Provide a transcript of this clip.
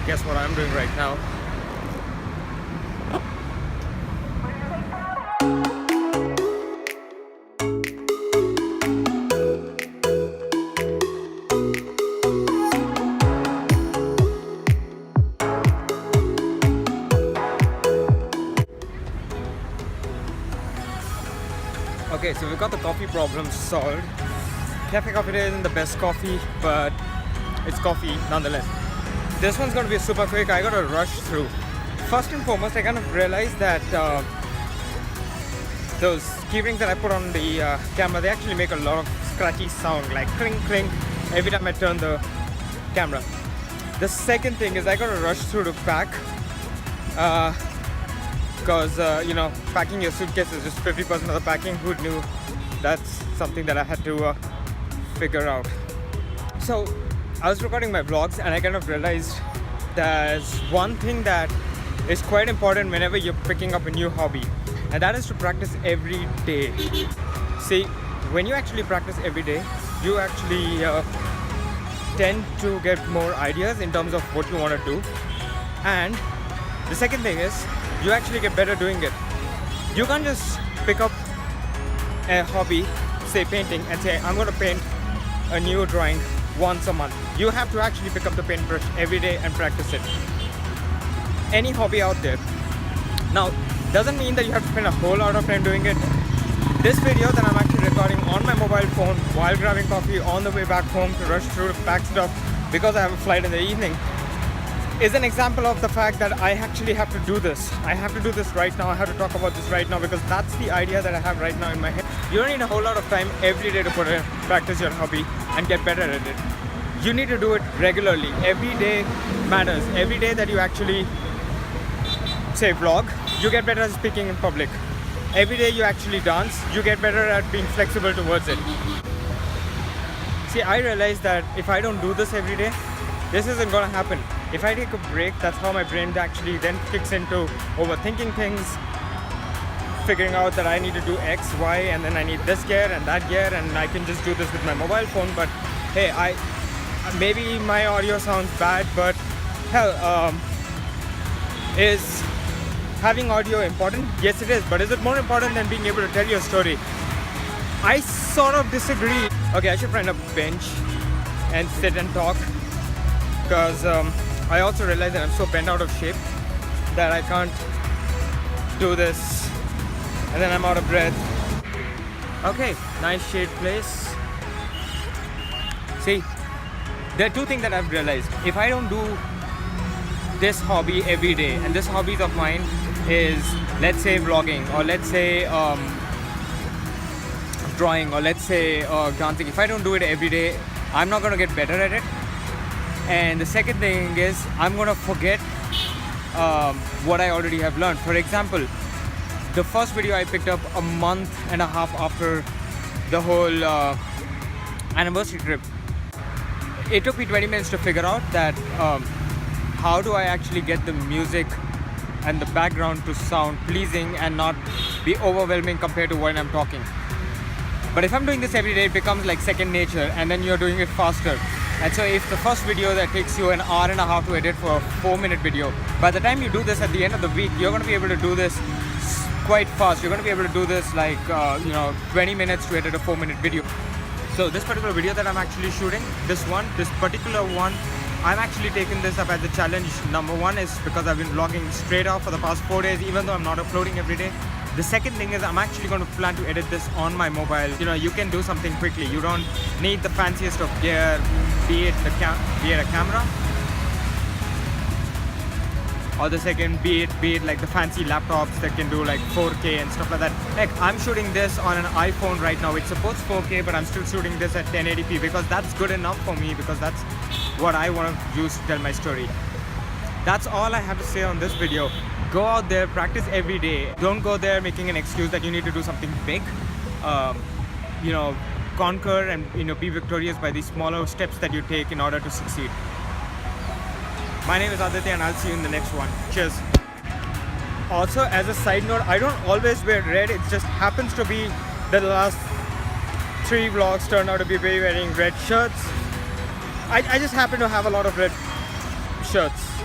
guess what I'm doing right now? Okay, so we got the coffee problem solved. Cafe Coffee Day isn't the best coffee, but it's coffee nonetheless. This one's gonna be super quick. I gotta rush through. First and foremost, I kind of realized that those keyrings that I put on the camera, they actually make a lot of scratchy sound, like clink clink, every time I turn the camera. The second thing is I gotta rush through to pack. Because packing your suitcase is just 50% of the packing. Who knew? That's something that I had to figure out. So I was recording my vlogs and I kind of realized there's one thing that is quite important whenever you're picking up a new hobby, and that is to practice every day. See, when you actually practice every day, you actually tend to get more ideas in terms of what you want to do. And the second thing is, you actually get better doing it. You can't just pick up a hobby, say painting, and say, I'm going to paint a new drawing once a month. You have to actually pick up the paintbrush every day and practice it. Any hobby out there. Now, doesn't mean that you have to spend a whole lot of time doing it. This video that I'm actually recording on my mobile phone while grabbing coffee on the way back home to rush through to pack stuff because I have a flight in the evening is an example of the fact that I actually have to do this. I have to do this right now. I have to talk about this right now because that's the idea that I have right now in my head. You don't need a whole lot of time every day to practice your hobby and get better at it. You need to do it regularly. Every day matters. Every day that you actually say vlog, you get better at speaking in public. Every day you actually dance, you get better at being flexible towards it. See, I realize that if I don't do this every day, this isn't gonna happen. If I take a break, that's how my brain actually then kicks into overthinking things, figuring out that I need to do X, Y, and then I need this gear and that gear, and I can just do this with my mobile phone. But hey, maybe my audio sounds bad, but hell, is having audio important? Yes, it is. But is it more important than being able to tell your story? I sort of disagree. Okay, I should find a bench and sit and talk, because I also realize that I'm so bent out of shape that I can't do this, and then I'm out of breath. Okay, nice shade place. See, there are two things that I've realized. If I don't do this hobby every day, and this hobby of mine is, let's say, vlogging, or let's say drawing, or let's say dancing. If I don't do it every day, I'm not going to get better at it. And the second thing is, I'm going to forget what I already have learned. For example, the first video I picked up a month and a half after the whole anniversary trip. It took me 20 minutes to figure out that how do I actually get the music and the background to sound pleasing and not be overwhelming compared to when I'm talking. But if I'm doing this every day, it becomes like second nature, and then you're doing it faster. And so if the first video that takes you an hour and a half to edit for a 4-minute video, by the time you do this at the end of the week, you're going to be able to do this quite fast. You're going to be able to do this like 20 minutes to edit a 4-minute video. So this particular video that I'm actually shooting, this particular one, I'm actually taking this up as a challenge. Number one is because I've been vlogging straight off for the past 4 days, even though I'm not uploading every day. The second thing is I'm actually going to plan to edit this on my mobile. You can do something quickly. You don't need the fanciest of gear, be it a camera, or the second, be it like the fancy laptops that can do like 4K and stuff like that. Heck, I'm shooting this on an iPhone right now. It supports 4K, but I'm still shooting this at 1080p because that's good enough for me, because that's what I want to use to tell my story. That's all I have to say on this video. Go out there, practice every day. Don't go there making an excuse that you need to do something big. Conquer and be victorious by these smaller steps that you take in order to succeed. My name is Aditya, and I'll see you in the next one. Cheers. Also, as a side note, I don't always wear red. It just happens to be that the last 3 vlogs turned out to be wearing red shirts. I just happen to have a lot of red shirts.